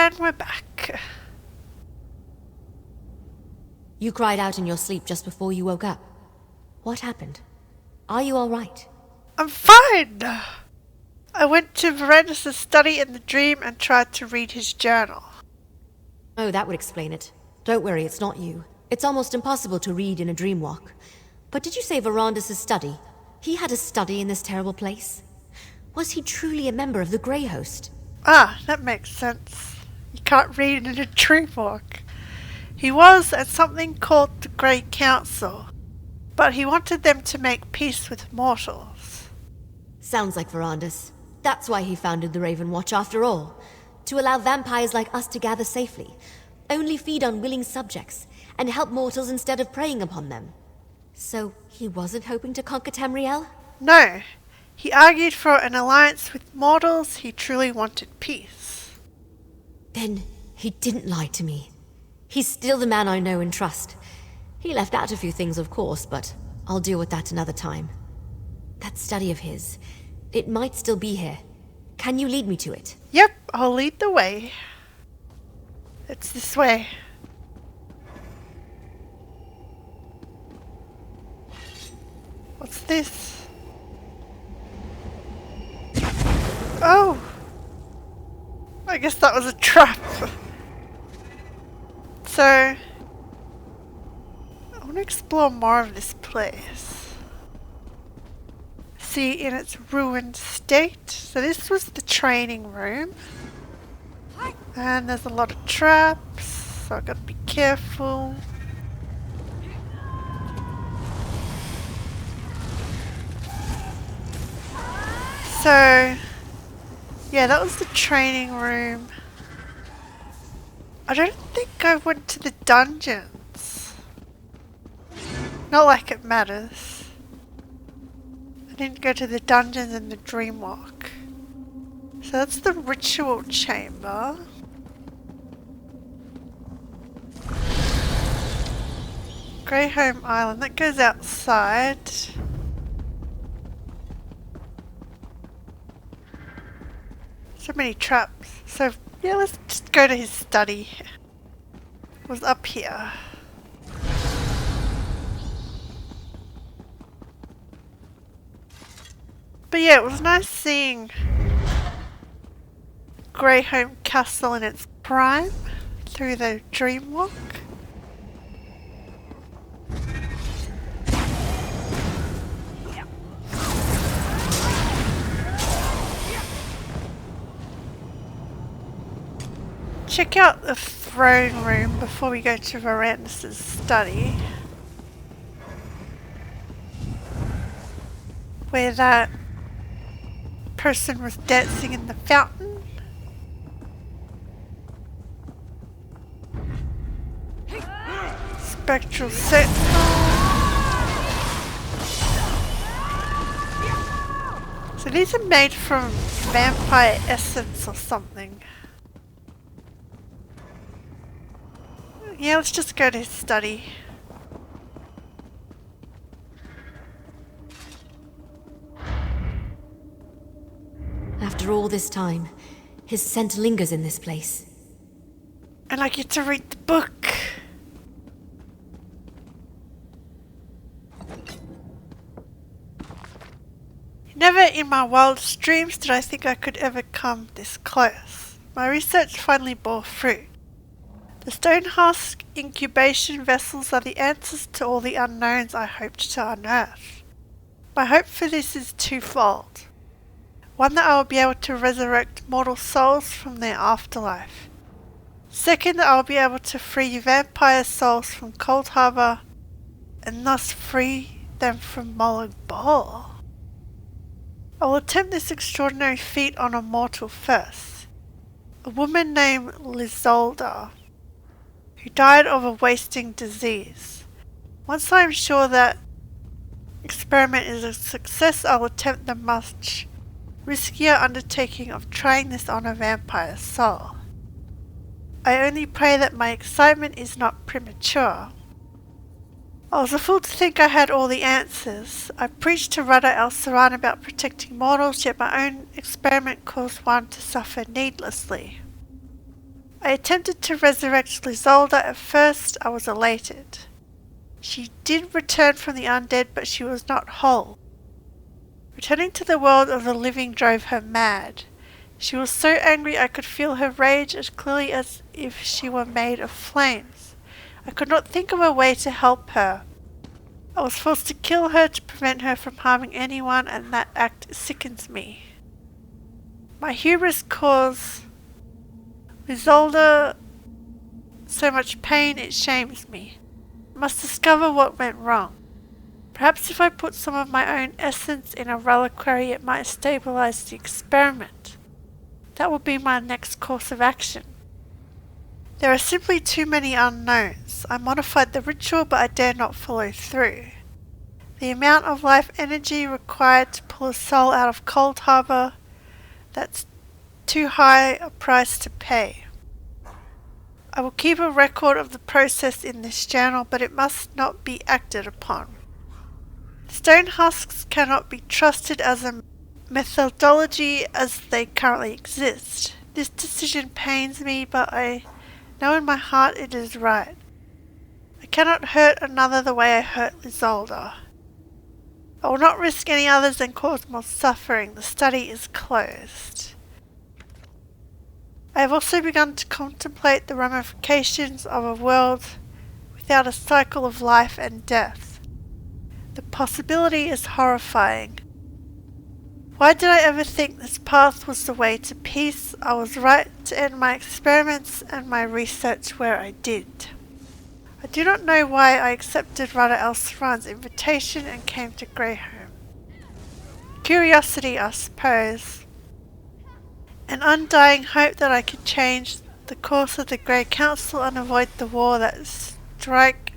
And we're back. You cried out in your sleep just before you woke up. What happened? Are you alright? I'm fine! I went to Verandis' study in the dream and tried to read his journal. Oh, that would explain it. Don't worry, it's not you. It's almost impossible to read in a dreamwalk. But did you say Verandis' study? He had a study in this terrible place? Was he truly a member of the Greyhost? Ah, that makes sense. You can't read in a dreamwalk. He was at something called the Grey Council, but he wanted them to make peace with mortals. Sounds like Verandis. That's why he founded the Raven Watch after all. To allow vampires like us to gather safely, only feed on willing subjects, and help mortals instead of preying upon them. So he wasn't hoping to conquer Tamriel? No, he argued for an alliance with mortals. He truly wanted peace. Then he didn't lie to me. He's still the man I know and trust. He left out a few things, of course, but I'll deal with that another time. That study of his, it might still be here. Can you lead me to it? Yep, I'll lead the way. It's this way. What's this? Oh! I guess that was a trap. So, I want to explore more of this place. See in its ruined state. So this was the training room. And there's a lot of traps, so I've got to be careful. So, yeah, that was the training room. I don't think I went to the dungeons. Not like it matters. I didn't go to the dungeons in the dreamwalk. So that's the ritual chamber. Greyhome Island, that goes outside. So many traps. So yeah, let's just go to his study. It was up here. But yeah, it was nice seeing Greyhome Castle in its prime through the dreamwalk. Check out the throne room before we go to Verandis' study. Where that person was dancing in the fountain. Spectral sentinel. So these are made from vampire essence or something. Yeah, let's just go to his study. After all this time, his scent lingers in this place. And I get to read the book. Never in my wildest dreams did I think I could ever come this close. My research finally bore fruit. The stone husk incubation vessels are the answers to all the unknowns I hoped to unearth. My hope for this is twofold. One, that I will be able to resurrect mortal souls from their afterlife. Second, that I will be able to free vampire souls from Cold Harbour and thus free them from Molag Bal. I will attempt this extraordinary feat on a mortal first. A woman named Lizolda, who died of a wasting disease. Once I am sure that experiment is a success, I will attempt the much riskier undertaking of trying this on a vampire soul. I only pray that my excitement is not premature. I was a fool to think I had all the answers. I preached to Rada El Saran about protecting mortals, yet my own experiment caused one to suffer needlessly. I attempted to resurrect Lizolda. At first I was elated. She did return from the undead, but she was not whole. Returning to the world of the living drove her mad. She was so angry I could feel her rage as clearly as if she were made of flames. I could not think of a way to help her. I was forced to kill her to prevent her from harming anyone, and that act sickens me. My hubris caused Lizolda so much pain it shames me. I must discover what went wrong. Perhaps if I put some of my own essence in a reliquary, it might stabilize the experiment. That will be my next course of action. There are simply too many unknowns. I modified the ritual, but I dare not follow through. The amount of life energy required to pull a soul out of Cold Harbor, that's too high a price to pay. I will keep a record of the process in this journal, but it must not be acted upon. Stone husks cannot be trusted as a methodology as they currently exist. This decision pains me, but I know in my heart it is right. I cannot hurt another the way I hurt Lizolda. I will not risk any others and cause more suffering. The study is closed. I have also begun to contemplate the ramifications of a world without a cycle of life and death. The possibility is horrifying. Why did I ever think this path was the way to peace? I was right to end my experiments and my research where I did. I do not know why I accepted Rada El-Sran's invitation and came to Greyhome. Curiosity, I suppose. An undying hope that I could change the course of the Grey Council and avoid the war that Strike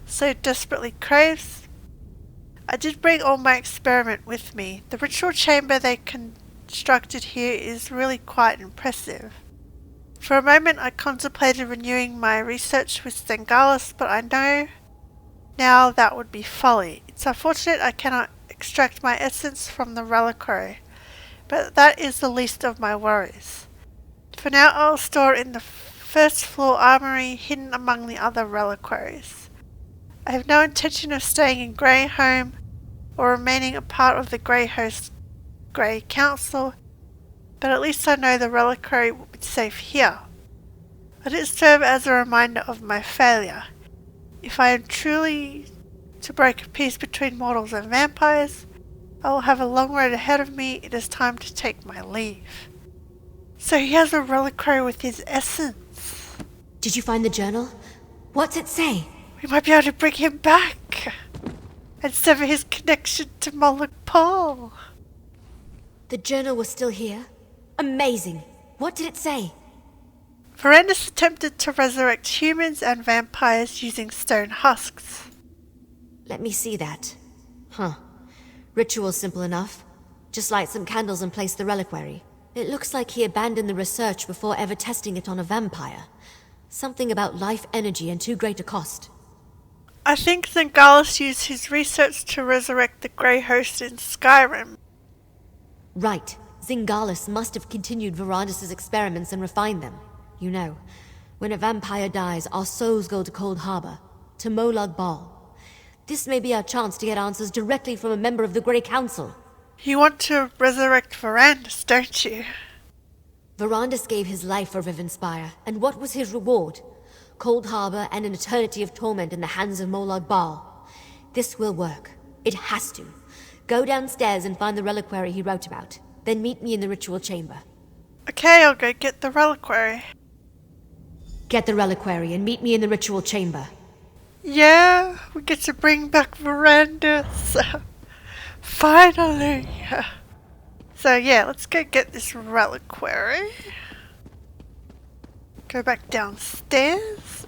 so desperately craves. I did bring all my experiment with me. The ritual chamber they constructed here is really quite impressive. For a moment I contemplated renewing my research with Stengalis, but I know now that would be folly. It's unfortunate I cannot extract my essence from the reliquary, but that is the least of my worries. For now I will store it in the first floor armory, hidden among the other reliquaries. I have no intention of staying in Greyhome or remaining a part of the Greyhost Grey Council, but at least I know the reliquary will be safe here. Let it serve as a reminder of my failure. If I am truly to break a peace between mortals and vampires, I will have a long road ahead of me. It is time to take my leave. So he has a reliquary with his essence. Did you find the journal? What's it say? We might be able to bring him back and sever his connection to Moloch Paul. The journal was still here? Amazing! What did it say? Verandis attempted to resurrect humans and vampires using stone husks. Let me see that. Huh. Ritual's simple enough. Just light some candles and place the reliquary. It looks like he abandoned the research before ever testing it on a vampire. Something about life energy and too great a cost. I think Zengalis used his research to resurrect the Greyhost in Skyrim. Right. Zingalis must have continued Verandis' experiments and refined them. You know, when a vampire dies, our souls go to Cold Harbor, to Molag Bal. This may be our chance to get answers directly from a member of the Grey Council. You want to resurrect Verandis, don't you? Verandis gave his life for Rivenspire, and what was his reward? Cold Harbor and an eternity of torment in the hands of Molag Bal. This will work. It has to. Go downstairs and find the reliquary he wrote about. Then meet me in the ritual chamber. Okay, I'll go get the reliquary. Get the reliquary and meet me in the ritual chamber. Yeah, we get to bring back Verandis. Finally. So yeah, let's go get this reliquary. Go back downstairs.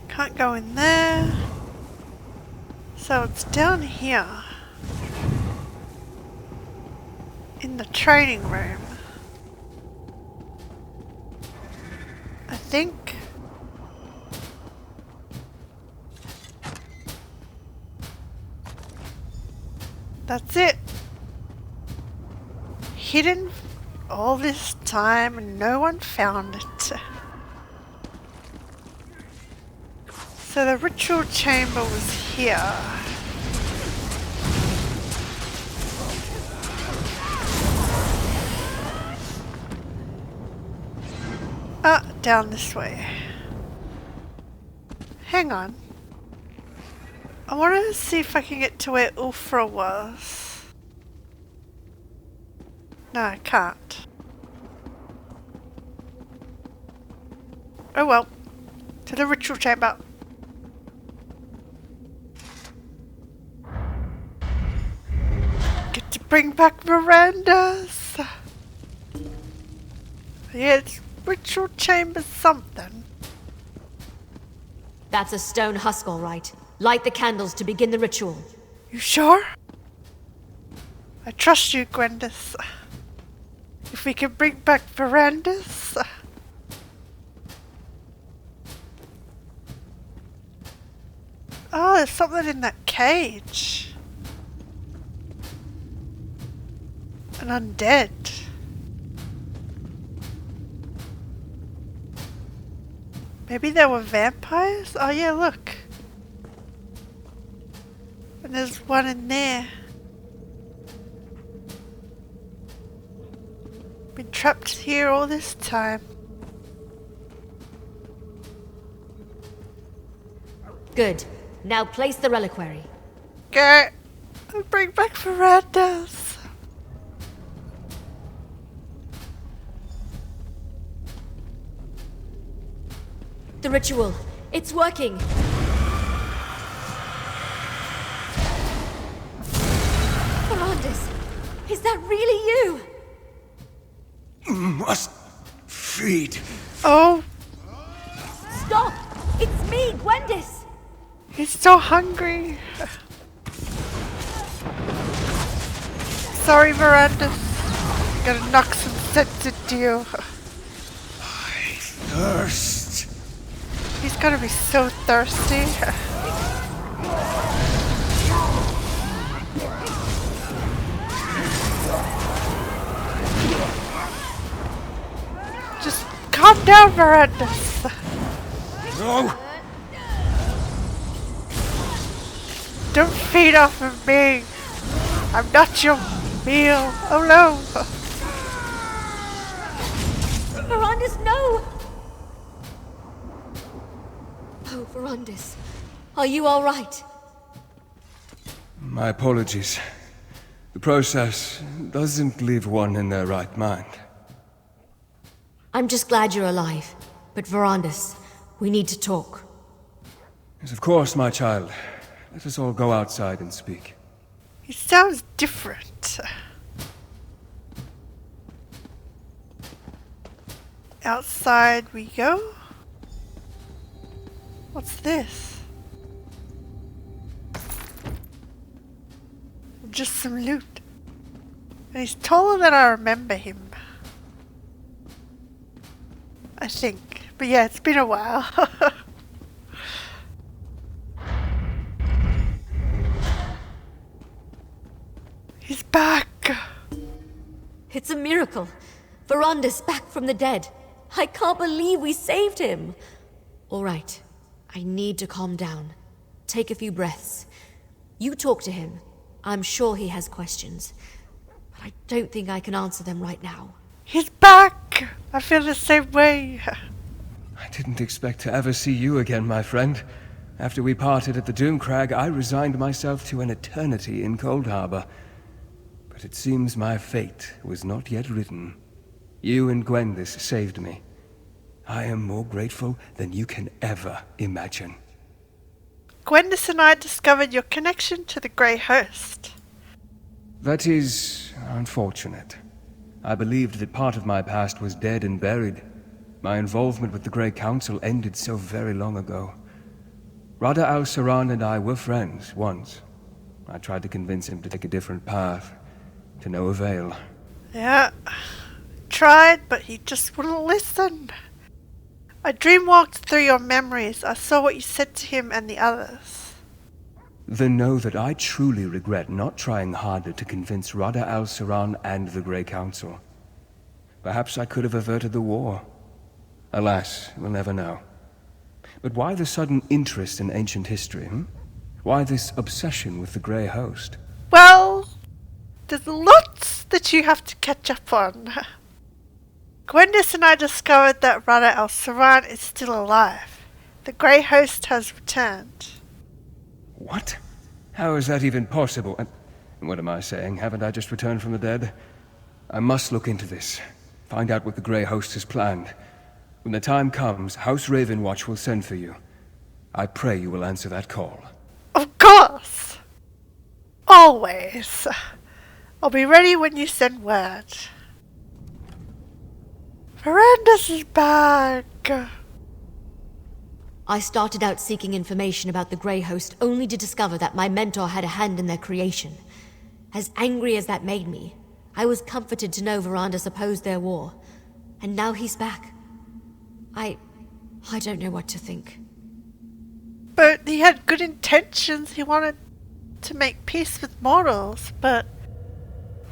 Can't go in there. So it's down here. In the training room. I think. That's it. Hidden all this time and no one found it. So the ritual chamber was here. Ah, down this way. Hang on. I want to see if I can get to where Ulfra was. No, I can't. Oh well. To the ritual chamber. Get to bring back Verandis. Yeah, it's ritual chamber something. That's a stone husk, all right. Light the candles to begin the ritual. You sure? I trust you, Gwendis. If we can bring back Verandis. Oh, there's something in that cage. An undead. Maybe they were vampires? Oh yeah, look. And there's one in there. Been trapped here all this time. Good. Now place the reliquary. Go! And bring back Verandis. The ritual. It's working. Verandis, is that really you? Must feed. Oh, Stop! It's me, Gwendis! he's so hungry. Sorry, Verandis. Gotta knock some sense into you. I thirst. He's gonna be so thirsty. Just calm down, Verandis. No. Don't feed off of me. I'm not your meal. Oh no. Verandis, no! Oh, Verandis. Are you all right? My apologies. The process doesn't leave one in their right mind. I'm just glad you're alive. But Verandis, we need to talk. Yes, of course, my child. Let us all go outside and speak. He sounds different. Outside we go? What's this? Just some loot. And he's taller than I remember him. I think. But yeah, it's been a while. He's back! It's a miracle. Verandis back from the dead. I can't believe we saved him. All right. I need to calm down. Take a few breaths. You talk to him. I'm sure he has questions. But I don't think I can answer them right now. He's back! I feel the same way. I didn't expect to ever see you again, my friend. After we parted at the Doomcrag, I resigned myself to an eternity in Cold Harbor. But it seems my fate was not yet written. You and Gwendis saved me. I am more grateful than you can ever imagine. Gwendis and I discovered your connection to the Greyhost. That is unfortunate. I believed that part of my past was dead and buried. My involvement with the Grey Council ended so very long ago. Rada al-Saran and I were friends once. I tried to convince him to take a different path. To no avail. Yeah, tried, but he just wouldn't listen. I dreamwalked through your memories. I saw what you said to him and the others. then know that I truly regret not trying harder to convince Rada al-Saran and the Grey Council. Perhaps I could have averted the war. Alas, we'll never know. But why the sudden interest in ancient history, Why this obsession with the Greyhost? Well, there's lots that you have to catch up on. Gwendis and I discovered that Rada al-Saran is still alive. The Greyhost has returned. What? How is that even possible? And what am I saying? Haven't I just returned from the dead? I must look into this. Find out what the Greyhost has planned. When the time comes, House Ravenwatch will send for you. I pray you will answer that call. Of course! Always. I'll be ready when you send word. Verandis is back. I started out seeking information about the Greyhost only to discover that my mentor had a hand in their creation. As angry as that made me, I was comforted to know Verandis opposed their war. And now he's back. I don't know what to think. But he had good intentions. He wanted to make peace with mortals, but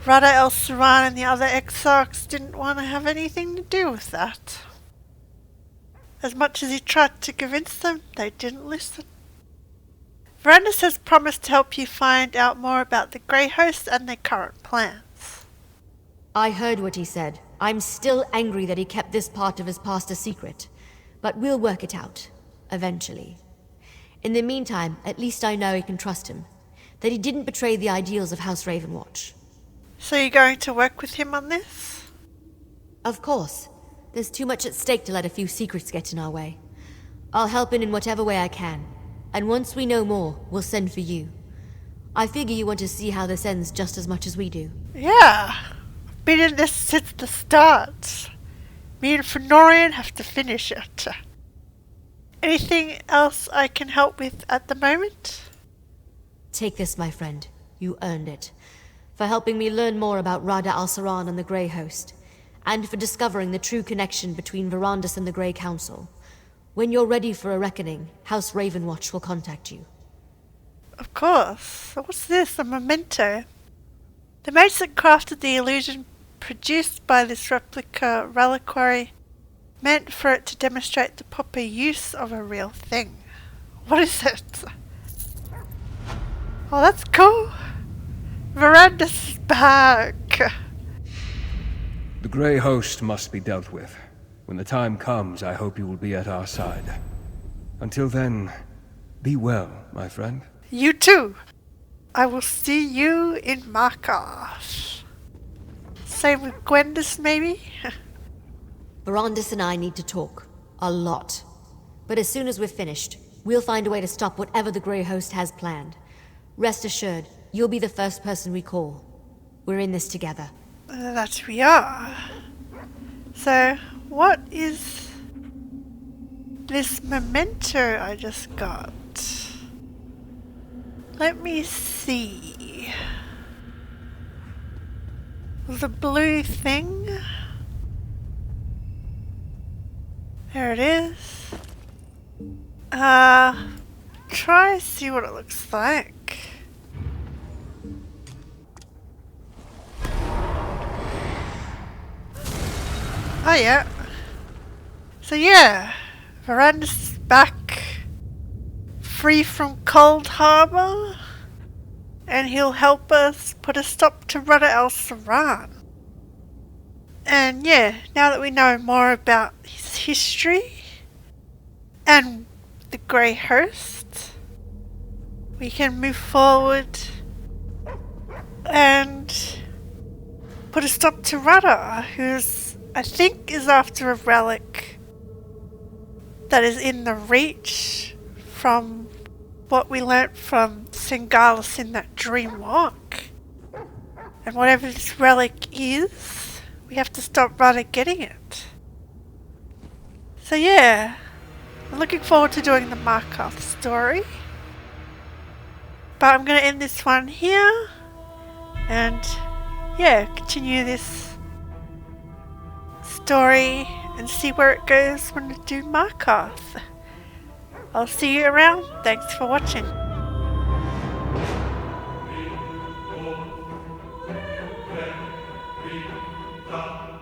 Rada al-Saran and the other exarchs didn't want to have anything to do with that. As much as he tried to convince them, they didn't listen. Verandis has promised to help you find out more about the Greyhost and their current plans. I heard what he said. I'm still angry that he kept this part of his past a secret. But we'll work it out. Eventually. In the meantime, at least I know I can trust him. That he didn't betray the ideals of House Ravenwatch. So you're going to work with him on this? Of course. There's too much at stake to let a few secrets get in our way. I'll help in whatever way I can. And once we know more, we'll send for you. I figure you want to see how this ends just as much as we do. Yeah. I've been in this since the start. Me and Fenorian have to finish it. Anything else I can help with at the moment? Take this, my friend. You earned it. For helping me learn more about Rada al-Saran and the Greyhost. And for discovering the true connection between Verandis and the Grey Council. When you're ready for a reckoning, House Ravenwatch will contact you. Of course. What's this? A memento? The mates that crafted the illusion produced by this replica reliquary meant for it to demonstrate the proper use of a real thing. What is it? Oh, that's cool. Verandis is back. The Greyhost must be dealt with. When the time comes, I hope you will be at our side. Until then, be well, my friend. You too. I will see you in Markarth. Same with Gwendis, maybe? Verandis and I need to talk. A lot. But as soon as we're finished, we'll find a way to stop whatever the Greyhost has planned. Rest assured, you'll be the first person we call. We're in this together. That we are. So, what is this memento I just got? Let me see. The blue thing. There it is. Try see what it looks like. Oh yeah. So yeah, Verandis is back, free from Cold Harbor, and he'll help us put a stop to Rada al-Saran. And yeah, now that we know more about his history and the Greyhost, we can move forward and put a stop to Rada, who's, I think, is after a relic that is in the Reach from what we learnt from Singalis in that dreamwalk. And whatever this relic is, we have to stop Rada getting it. So yeah, I'm looking forward to doing the Markarth story. But I'm going to end this one here. And yeah, continue this story and see where it goes when we do Markarth. I'll see you around. Thanks for watching. God.